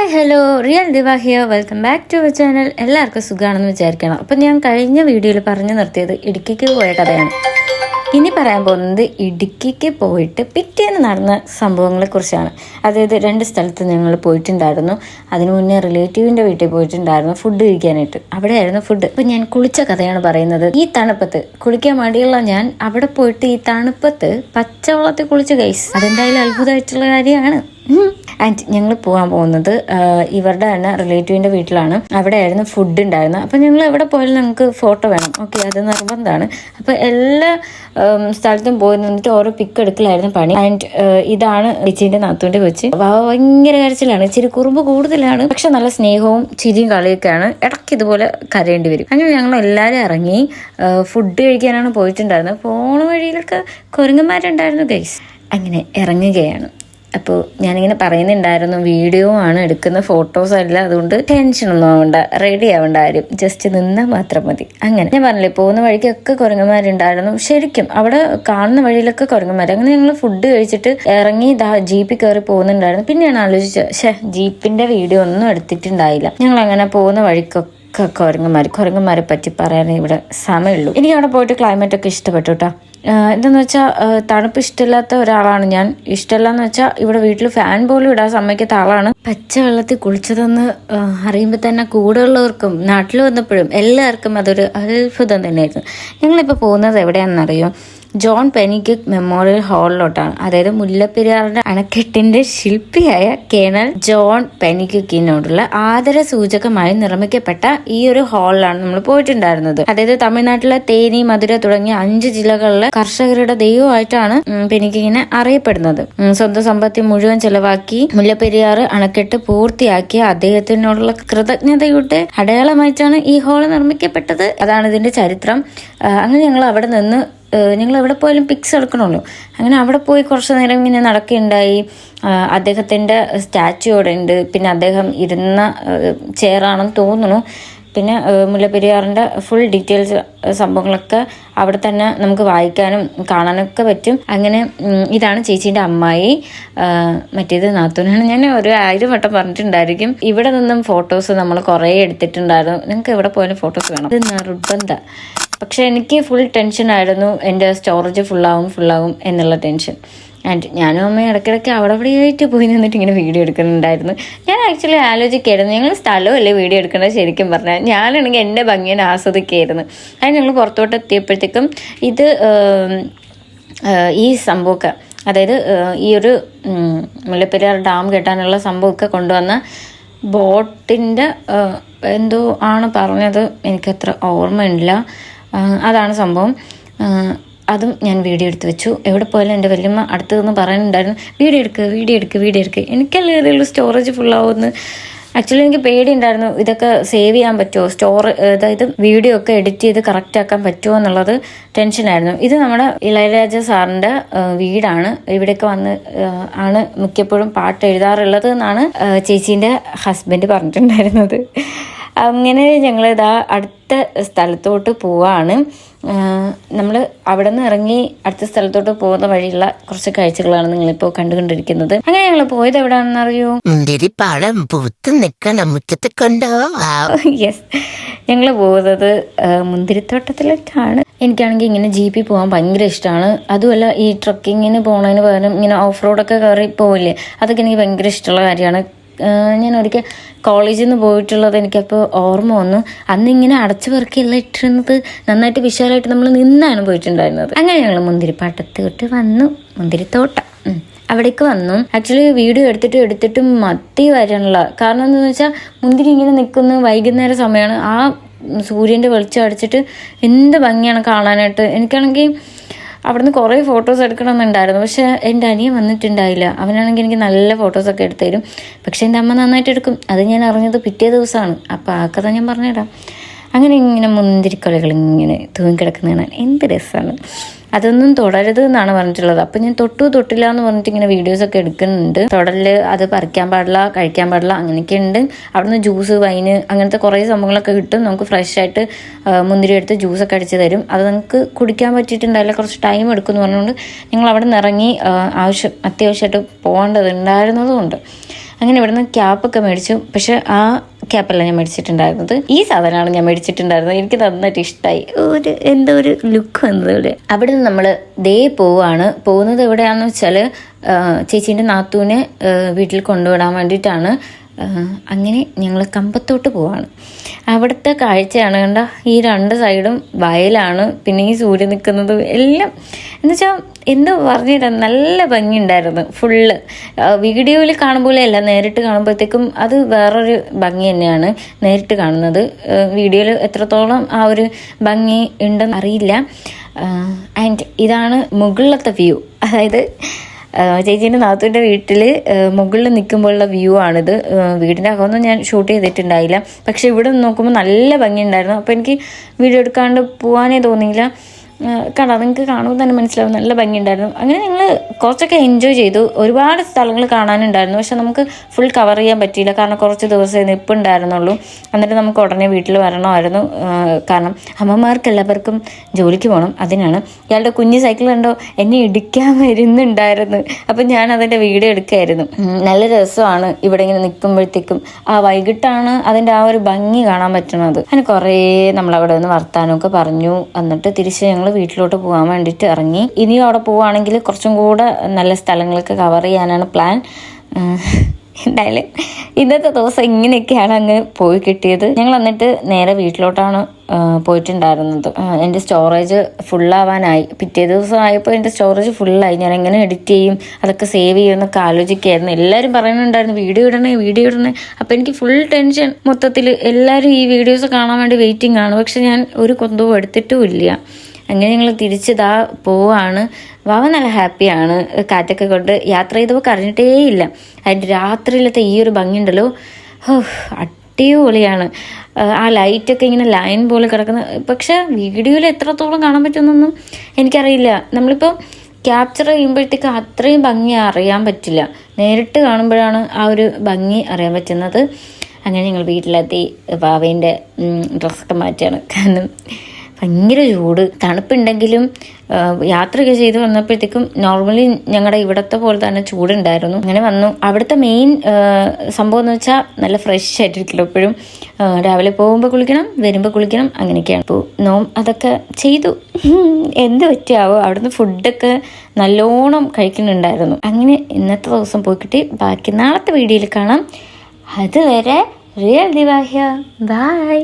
Hi hello real diva here. Welcome back to our channel. എല്ലാവർക്കും സുഖമാണെന്ന് വിചാരിക്കണം. അപ്പം ഞാൻ കഴിഞ്ഞ വീഡിയോയിൽ പറഞ്ഞു നിർത്തിയത് ഇടുക്കിക്ക് പോയ കഥയാണ്. ഇനി പറയാൻ പോകുന്നത് ഇടുക്കിക്ക് പോയിട്ട് പിറ്റേന്ന് നടന്ന സംഭവങ്ങളെക്കുറിച്ചാണ്. അതായത് 2 സ്ഥലത്ത് ഞങ്ങൾ പോയിട്ടുണ്ടായിരുന്നു. അതിനു മുന്നേ റിലേറ്റീവിൻ്റെ വീട്ടിൽ പോയിട്ടുണ്ടായിരുന്നു ഫുഡ് കഴിക്കാനായിട്ട്. അവിടെയായിരുന്നു ഫുഡ്. അപ്പം ഞാൻ കുളിച്ച കഥയാണ് പറയുന്നത്. ഈ തണുപ്പത്ത് കുളിക്കാൻ മടിയുള്ള ഞാൻ അവിടെ പോയിട്ട് ഈ തണുപ്പത്ത് പച്ചവെള്ളത്തിൽ കുളിച്ച് ഗൈസ്. അതെന്തായാലും അത്ഭുതമായിട്ടുള്ള കാര്യമാണ്. ആൻഡ് ഞങ്ങൾ പോകാൻ പോകുന്നത് ഇവരുടെ തന്നെ റിലേറ്റീവിൻ്റെ വീട്ടിലാണ്. അവിടെയായിരുന്നു ഫുഡ് ഉണ്ടായിരുന്നത്. അപ്പം ഞങ്ങൾ എവിടെ പോയാലും ഞങ്ങൾക്ക് ഫോട്ടോ വേണം. ഓക്കെ, അത് നിർബന്ധമാണ്. അപ്പോൾ എല്ലാ സ്ഥലത്തും പോയി നിന്നിട്ട് ഓരോ പിക്ക് എടുക്കലായിരുന്നു പണി. ആൻഡ് ഇതാണ് ചേച്ചീൻ്റെ നാത്തൂൻ്റെ കൊച്ച്. ഭയങ്കര കരച്ചിലാണ്, ഇച്ചിരി കുറുമ്പ് കൂടുതലാണ്, പക്ഷെ നല്ല സ്നേഹവും ചിരിയും കളിയൊക്കെയാണ്. ഇടയ്ക്ക് ഇതുപോലെ കരയേണ്ടി വരും. അങ്ങനെ ഞങ്ങൾ എല്ലാവരും ഇറങ്ങി ഫുഡ് കഴിക്കാനാണ് പോയിട്ടുണ്ടായിരുന്നത്. പോണ വഴിയിലൊക്കെ കുരങ്ങന്മാരുണ്ടായിരുന്നു ഗൈസ്. അങ്ങനെ ഇറങ്ങുകയാണ്. അപ്പോൾ ഞാനിങ്ങനെ പറയുന്നുണ്ടായിരുന്നു, വീഡിയോ ആണ് എടുക്കുന്ന, ഫോട്ടോസ് അല്ല, അതുകൊണ്ട് ടെൻഷനൊന്നും ആവണ്ട, റെഡി ആവേണ്ട ആരും, ജസ്റ്റ് നിന്നാൽ മാത്രം മതി. അങ്ങനെ ഞാൻ പറഞ്ഞില്ലേ, പോകുന്ന വഴിക്കൊക്കെ കുരങ്ങന്മാരുണ്ടായിരുന്നു. ശരിക്കും അവിടെ കാണുന്ന വഴിയിലൊക്കെ കുരങ്ങന്മാർ. അങ്ങനെ ഞങ്ങൾ ഫുഡ് കഴിച്ചിട്ട് ഇറങ്ങി ജീപ്പിൽ കയറി പോകുന്നുണ്ടായിരുന്നു. പിന്നെയാണ് ആലോചിച്ചത്, ജീപ്പിന്റെ വീഡിയോ ഒന്നും എടുത്തിട്ടുണ്ടായില്ല. ഞങ്ങൾ അങ്ങനെ പോകുന്ന വഴിക്കൊക്കെ കുരങ്ങന്മാരെ പറ്റി പറയാനേ ഇവിടെ സമയമുള്ളൂ. എനിക്ക് അവിടെ പോയിട്ട് ക്ലൈമറ്റ് ഒക്കെ ഇഷ്ടപ്പെട്ടു കേട്ടോ. എന്താന്ന് വെച്ചാൽ തണുപ്പ് ഇഷ്ടമില്ലാത്ത ഒരാളാണ് ഞാൻ. ഇഷ്ടമല്ലാന്ന് വെച്ചാൽ ഇവിടെ വീട്ടിൽ ഫാൻ പോലും ഇടാൻ സമ്മതിക്കാത്ത ആളാണ്. പച്ചവെള്ളത്തിൽ കുളിച്ചതെന്ന് അറിയുമ്പോൾ തന്നെ കൂടെയുള്ളവർക്കും നാട്ടിൽ വന്നപ്പോഴും എല്ലാവർക്കും അതൊരു അത്ഭുതം തന്നെയായിരുന്നു. ഞങ്ങളിപ്പോൾ പോകുന്നത് എവിടെയാണെന്നറിയോ? ജോൺ പെനിക്വിക് മെമ്മോറിയൽ ഹാളിലോട്ടാണ്. അതായത് മുല്ലപ്പെരിയാറിന്റെ അണക്കെട്ടിന്റെ ശില്പിയായ കേണൽ ജോൺ പെനിക്വിക്കിനോടുള്ള ആദര സൂചകമായി നിർമ്മിക്കപ്പെട്ട ഈ ഒരു ഹാളിലാണ് നമ്മൾ പോയിട്ടുണ്ടായിരുന്നത്. അതായത് തമിഴ്നാട്ടിലെ തേനി, മധുര തുടങ്ങിയ 5 ജില്ലകളിലെ കർഷകരുടെ ദൈവമായിട്ടാണ് പെനിക്വിക്കിനെ അറിയപ്പെടുന്നത്. സ്വന്തം സമ്പത്തി മുഴുവൻ ചെലവാക്കി മുല്ലപ്പെരിയാർ അണക്കെട്ട് പൂർത്തിയാക്കിയ അദ്ദേഹത്തിനോടുള്ള കൃതജ്ഞതയുടെ അടയാളമായിട്ടാണ് ഈ ഹാൾ നിർമ്മിക്കപ്പെട്ടത്. അതാണ് ഇതിന്റെ ചരിത്രം. അങ്ങനെ ഞങ്ങൾ അവിടെ നിന്ന് ഞങ്ങൾ എവിടെ പോയാലും പിക്സ് എടുക്കണമല്ലോ. അങ്ങനെ അവിടെ പോയി കുറച്ച് നേരം ഇങ്ങനെ നടക്കുകയുണ്ടായി. അദ്ദേഹത്തിൻ്റെ സ്റ്റാച്ചു അവിടെ ഉണ്ട്. പിന്നെ അദ്ദേഹം ഇരുന്ന ചെയറാണെന്ന് തോന്നുന്നു. പിന്നെ മുല്ലപ്പെരിയാറിൻ്റെ ഫുൾ ഡീറ്റെയിൽസ് സംഭവങ്ങളൊക്കെ അവിടെ തന്നെ നമുക്ക് വായിക്കാനും കാണാനൊക്കെ പറ്റും. അങ്ങനെ ഇതാണ് ചേച്ചീൻ്റെ അമ്മായി, മറ്റേത് നാത്തൂനാണ്. ഞാൻ ഒരു 1000 വട്ടം പറഞ്ഞിട്ടുണ്ടായിരിക്കും. ഇവിടെ നിന്നും ഫോട്ടോസ് നമ്മൾ കുറേ എടുത്തിട്ടുണ്ടായിരുന്നു. നിങ്ങൾക്ക് എവിടെ പോയാലും ഫോട്ടോസ് വേണം, ഇത് നിർബന്ധം. പക്ഷെ എനിക്ക് ഫുൾ ടെൻഷനായിരുന്നു, എൻ്റെ സ്റ്റോറേജ് ഫുള്ളാവും എന്നുള്ള ടെൻഷൻ. ആൻഡ് ഞാനും അമ്മയും ഇടയ്ക്കിടയ്ക്ക് അവിടെ ആയിട്ട് പോയി നിന്നിട്ട് ഇങ്ങനെ വീഡിയോ എടുക്കുന്നുണ്ടായിരുന്നു. ഞാൻ ആക്ച്വലി ആലോചിക്കായിരുന്നു, ഞങ്ങൾ സ്ഥലമല്ലേ വീഡിയോ എടുക്കേണ്ടത്. ശരിക്കും പറഞ്ഞാൽ ഞാനാണെങ്കിൽ എൻ്റെ ഭംഗിയെ ആസ്വദിക്കുകയായിരുന്നു. അതിന് ഞങ്ങൾ പുറത്തോട്ട് എത്തിയപ്പോഴത്തേക്കും ഇത് ഈ സംഭവമൊക്കെ, അതായത് ഈ ഒരു മുല്ലപ്പെരിയാർ ഡാം കെട്ടാനുള്ള സംഭവമൊക്കെ കൊണ്ടുവന്ന ബോട്ടിൻ്റെ എന്തോ ആണ് പറഞ്ഞത്, എനിക്കത്ര ഓർമ്മയില്ല. അതാണ് സംഭവം. അതും ഞാൻ വീഡിയോ എടുത്ത് വെച്ചു. എവിടെ പോയാലും എൻ്റെ വല്യമ്മ അടുത്ത് നിന്ന് പറയാനുണ്ടായിരുന്നു, വീഡിയോ എടുക്കുക. എനിക്കല്ലേ അറിയുള്ളൂ സ്റ്റോറേജ് ഫുള്ളാവുമെന്ന്. ആക്ച്വലി എനിക്ക് പേടിയുണ്ടായിരുന്നു, ഇതൊക്കെ സേവ് ചെയ്യാൻ പറ്റുമോ, അതായത് വീഡിയോ ഒക്കെ എഡിറ്റ് ചെയ്ത് കറക്റ്റ് ആക്കാൻ പറ്റുമോ എന്നുള്ളത് ടെൻഷനായിരുന്നു. ഇത് നമ്മുടെ ഇളയരാജ സാറിൻ്റെ വീടാണ്. ഇവിടെയൊക്കെ വന്ന് ആണ് മിക്കപ്പോഴും പാട്ട് എഴുതാറുള്ളത് എന്നാണ് ചേച്ചീൻ്റെ ഹസ്ബൻഡ് പറഞ്ഞിട്ടുണ്ടായിരുന്നത്. അങ്ങനെ ഞങ്ങളിതാ അടുത്ത സ്ഥലത്തോട്ട് പോവാണ്. നമ്മൾ അവിടെ നിന്ന് ഇറങ്ങി അടുത്ത സ്ഥലത്തോട്ട് പോകുന്ന വഴിയുള്ള കുറച്ച് കാഴ്ചകളാണ് നിങ്ങളിപ്പോൾ കണ്ടുകൊണ്ടിരിക്കുന്നത്. അങ്ങനെ ഞങ്ങൾ പോയത് എവിടെയാണെന്ന് അറിയോ? മുന്തിരിപ്പാടം പൂത്ത് നിൽക്കണം മുറ്റത്ത് കൊണ്ടോ. യെസ്, ഞങ്ങൾ പോകുന്നത് മുന്തിരിത്തോട്ടത്തിലേക്കാണ്. എനിക്കാണെങ്കിൽ ഇങ്ങനെ ജീപ്പിൽ പോകാൻ ഭയങ്കര ഇഷ്ടമാണ്. അതുമല്ല ഈ ട്രക്കിങ്ങിന് പോകുന്നതിന് പകരം ഇങ്ങനെ ഓഫ് റോഡൊക്കെ കയറി പോവില്ലേ, അതൊക്കെ എനിക്ക് ഭയങ്കര ഇഷ്ടമുള്ള കാര്യമാണ്. ഞാൻ ഒരിക്കൽ കോളേജിൽ നിന്ന് പോയിട്ടുള്ളത് എനിക്കപ്പോൾ ഓർമ്മ വന്നു. അന്നിങ്ങനെ അടച്ചു പെറുക്കിയല്ല ഇട്ടിരുന്നത്, നന്നായിട്ട് വിശാലമായിട്ട് നമ്മൾ നിന്നാണ് പോയിട്ടുണ്ടായിരുന്നത്. അങ്ങനെ ഞങ്ങൾ മുന്തിരിപ്പാട്ടത്തോട്ട് വന്നു, മുന്തിരിത്തോട്ടം അവിടേക്ക് വന്നു. ആക്ച്വലി വീഡിയോ എടുത്തിട്ടും മത്തി വരാനുള്ള കാരണം എന്താണെന്ന് വെച്ചാൽ, മുന്തിരി ഇങ്ങനെ നിൽക്കുന്ന വൈകുന്നേര സമയമാണ്. ആ സൂര്യൻ്റെ വെളിച്ചം അടിച്ചിട്ട് എന്ത് ഭംഗിയാണ് കാണാനായിട്ട്. എനിക്കാണെങ്കിൽ അവിടുന്ന് കുറേ ഫോട്ടോസ് എടുക്കണമെന്നുണ്ടായിരുന്നു. പക്ഷെ എൻ്റെ അനിയൻ വന്നിട്ടുണ്ടായില്ല. അവനാണെങ്കിൽ എനിക്ക് നല്ല ഫോട്ടോസൊക്കെ എടുത്തു തരും. പക്ഷെ എൻ്റെ അമ്മ നന്നായിട്ട് എടുക്കും. അത് ഞാൻ അറിഞ്ഞത് പിറ്റേ ദിവസമാണ്. അപ്പോൾ ആ കഥ ഞാൻ പറഞ്ഞുതരാം. അങ്ങനെ ഇങ്ങനെ മുന്തിരിക്കളികൾ ഇങ്ങനെ തൂങ്ങിക്കിടക്കുന്നതാണ്, എന്ത് രസമാണ്. അതൊന്നും തുടരുത് എന്നാണ് പറഞ്ഞിട്ടുള്ളത്. അപ്പം ഞാൻ തൊട്ടില്ല എന്ന് പറഞ്ഞിട്ട് ഇങ്ങനെ വീഡിയോസൊക്കെ എടുക്കുന്നുണ്ട്. തുടരല്, അത് പറിക്കാൻ പാടില്ല, കഴിക്കാൻ പാടില്ല, അങ്ങനെയൊക്കെ ഉണ്ട്. അവിടുന്ന് ജ്യൂസ്, വൈന്, അങ്ങനത്തെ കുറേ സംഭവങ്ങളൊക്കെ കിട്ടും. നമുക്ക് ഫ്രഷ് ആയിട്ട് മുന്തിരി എടുത്ത് ജ്യൂസൊക്കെ അടിച്ച് തരും. അത് നമുക്ക് കുടിക്കാൻ പറ്റിയിട്ടുണ്ടായില്ല, കുറച്ച് ടൈം എടുക്കുമെന്ന് പറഞ്ഞുകൊണ്ട് ഞങ്ങൾ അവിടെ നിന്ന് ഇറങ്ങി അത്യാവശ്യമായിട്ട് പോകേണ്ടതുണ്ടായിരുന്നതുകൊണ്ട് അങ്ങനെ ഇവിടുന്ന് ക്യാപ്പൊക്കെ മേടിച്ചു. പക്ഷെ ആ ക്യാപ്പല്ല ഞാൻ മേടിച്ചിട്ടുണ്ടായിരുന്നത്, ഈ സാധനമാണ് ഞാൻ മേടിച്ചിട്ടുണ്ടായിരുന്നത്. എനിക്ക് നന്നായിട്ട് ഇഷ്ടമായി. എന്തോ ഒരു ലുക്ക് വന്നത് ഇവിടെ. അവിടെ നിന്ന് നമ്മൾ പോവാണ്. പോകുന്നത് എവിടെയാണെന്ന് വെച്ചാൽ ചേച്ചീൻ്റെ നാത്തൂനെ വീട്ടിൽ കൊണ്ടുവിടാൻ വേണ്ടിയിട്ടാണ്. അങ്ങനെ ഞങ്ങൾ കമ്പത്തോട്ട് പോവാണ്. അവിടുത്തെ കാഴ്ചയാണ് കണ്ട, ഈ 2 സൈഡും വയലാണ്, പിന്നെ ഈ സൂര്യൻ നിൽക്കുന്നതും എല്ലാം എന്നുവെച്ചാൽ എന്തോ പറഞ്ഞിട്ട് നല്ല ഭംഗിയുണ്ടായിരുന്നു. ഫുള്ള് വീഡിയോയിൽ കാണുമ്പോഴല്ല, നേരിട്ട് കാണുമ്പോഴത്തേക്കും അത് വേറൊരു ഭംഗി തന്നെയാണ് നേരിട്ട് കാണുന്നത്. വീഡിയോയിൽ എത്രത്തോളം ആ ഒരു ഭംഗി ഉണ്ടെന്ന് അറിയില്ല. ആൻഡ് ഇതാണ് മുകളിലത്തെ വ്യൂ. അതായത് ചേച്ചീൻ്റെ നാത്തൂൻ്റെ വീട്ടിൽ മുകളിൽ നിൽക്കുമ്പോഴുള്ള വ്യൂ ആണിത്. വീടിൻ്റെ അകമൊന്നും ഞാൻ ഷൂട്ട് ചെയ്തിട്ടുണ്ടായില്ല, പക്ഷെ ഇവിടെ നോക്കുമ്പോൾ നല്ല ഭംഗിയുണ്ടായിരുന്നു. അപ്പോൾ എനിക്ക് വീഡിയോ എടുക്കാണ്ട് പോകാനേ തോന്നിയില്ല. കാണാം, നിങ്ങൾക്ക് കാണുമ്പോൾ തന്നെ മനസ്സിലാവും, നല്ല ഭംഗിയുണ്ടായിരുന്നു. അങ്ങനെ ഞങ്ങൾ കുറച്ചൊക്കെ എൻജോയ് ചെയ്തു. ഒരുപാട് സ്ഥലങ്ങൾ കാണാനുണ്ടായിരുന്നു, പക്ഷെ നമുക്ക് ഫുൾ കവർ ചെയ്യാൻ പറ്റിയില്ല, കാരണം കുറച്ച് ദിവസമേ നിൽപ്പുണ്ടായിരുന്നുള്ളൂ. എന്നിട്ട് നമുക്ക് ഉടനെ വീട്ടിൽ വരണമായിരുന്നു, കാരണം അമ്മമാർക്ക് എല്ലാവർക്കും ജോലിക്ക് പോകണം. അതിനാണ്. ഇയാളുടെ കുഞ്ഞ് സൈക്കിൾ കണ്ടോ, എന്നെ ഇടിക്കാൻ വരുന്നുണ്ടായിരുന്നു. അപ്പം ഞാൻ അതിൻ്റെ വീഡിയോ എടുക്കുമായിരുന്നു. നല്ല രസമാണ് ഇവിടെ ഇങ്ങനെ നിൽക്കുമ്പോഴത്തേക്കും. വൈകിട്ടാണ് അതിൻ്റെ ആ ഒരു ഭംഗി കാണാൻ പറ്റുന്നത്. അങ്ങനെ കുറേ നമ്മളവിടെ നിന്ന് വർത്താനമൊക്കെ പറഞ്ഞു. എന്നിട്ട് തിരിച്ച് ഞങ്ങൾ വീട്ടിലോട്ട് പോകാൻ വേണ്ടിയിട്ട് ഇറങ്ങി. ഇനിയും അവിടെ പോവുകയാണെങ്കിൽ കുറച്ചും കൂടെ നല്ല സ്ഥലങ്ങളൊക്കെ കവർ ചെയ്യാനാണ് പ്ലാൻ. എന്തായാലും ഇന്നത്തെ ദിവസം ഇങ്ങനെയൊക്കെയാണ് അങ്ങ് പോയി കിട്ടിയത്. ഞങ്ങൾ എന്നിട്ട് നേരെ വീട്ടിലോട്ടാണ് പോയിട്ടുണ്ടായിരുന്നത്. എൻ്റെ സ്റ്റോറേജ് ഫുള്ളാവാനായി. പിറ്റേ ദിവസം ആയപ്പോൾ എൻ്റെ സ്റ്റോറേജ് ഫുള്ളായി. ഞാൻ എങ്ങനെ എഡിറ്റ് ചെയ്യും, അതൊക്കെ സേവ് ചെയ്യുമെന്നൊക്കെ ആലോചിക്കുകയായിരുന്നു. എല്ലാവരും പറയുന്നുണ്ടായിരുന്നു വീഡിയോ ഇടണേ. അപ്പോൾ എനിക്ക് ഫുൾ ടെൻഷൻ. മൊത്തത്തിൽ എല്ലാവരും ഈ വീഡിയോസ് കാണാൻ വേണ്ടി വെയിറ്റിംഗ് ആണ്. പക്ഷെ ഞാൻ ഒരു കൊന്തവും എടുത്തിട്ടും ഇല്ല. അങ്ങനെ ഞങ്ങൾ തിരിച്ചിതാ പോവാണ്. വാവ നല്ല ഹാപ്പിയാണ്. കാറ്റൊക്കെ കൊണ്ട് യാത്ര ചെയ്തപ്പോൾ കറിഞ്ഞിട്ടേ ഇല്ല. അതിൻ്റെ രാത്രിയിലത്തെ ഈ ഒരു ഭംഗിയുണ്ടല്ലോ, അടിപൊളിയാണ്. ആ ലൈറ്റൊക്കെ ഇങ്ങനെ ലൈൻ പോലെ കിടക്കുന്ന, പക്ഷെ വീഡിയോയിൽ എത്രത്തോളം കാണാൻ പറ്റുമെന്നൊന്നും എനിക്കറിയില്ല. നമ്മളിപ്പോൾ ക്യാപ്ചർ ചെയ്യുമ്പോഴത്തേക്ക് അത്രയും ഭംഗി അറിയാൻ പറ്റില്ല. നേരിട്ട് കാണുമ്പോഴാണ് ആ ഒരു ഭംഗി അറിയാൻ പറ്റുന്നത്. അങ്ങനെ ഞങ്ങൾ വീട്ടിലെത്തി. വാവേൻ്റെ ഡ്രസ്സൊക്കെ മാറ്റിയാണ്, കാരണം ഭയങ്കര ചൂട്. തണുപ്പുണ്ടെങ്കിലും യാത്രയൊക്കെ ചെയ്ത് വന്നപ്പോഴത്തേക്കും നോർമലി ഞങ്ങളുടെ ഇവിടത്തെ പോലെ തന്നെ ചൂടുണ്ടായിരുന്നു. അങ്ങനെ വന്നു. അവിടുത്തെ മെയിൻ സംഭവം എന്ന് വെച്ചാൽ നല്ല ഫ്രഷ് ആയിട്ടിരിക്കില്ല എപ്പോഴും. രാവിലെ പോകുമ്പോൾ കുളിക്കണം, വരുമ്പോൾ കുളിക്കണം, അങ്ങനെയൊക്കെയാണ്. അപ്പോൾ അതൊക്കെ ചെയ്തു. എന്ത് പറ്റിയാവോ, അവിടുന്ന് ഫുഡൊക്കെ നല്ലോണം കഴിക്കുന്നുണ്ടായിരുന്നു. അങ്ങനെ ഇന്നത്തെ ദിവസം പോയി കിട്ടി. ബാക്കി നാളത്തെ വീഡിയോയിൽ കാണാം. അതുവരെ റിയൽ ദിവാഹ്യ, ബൈ.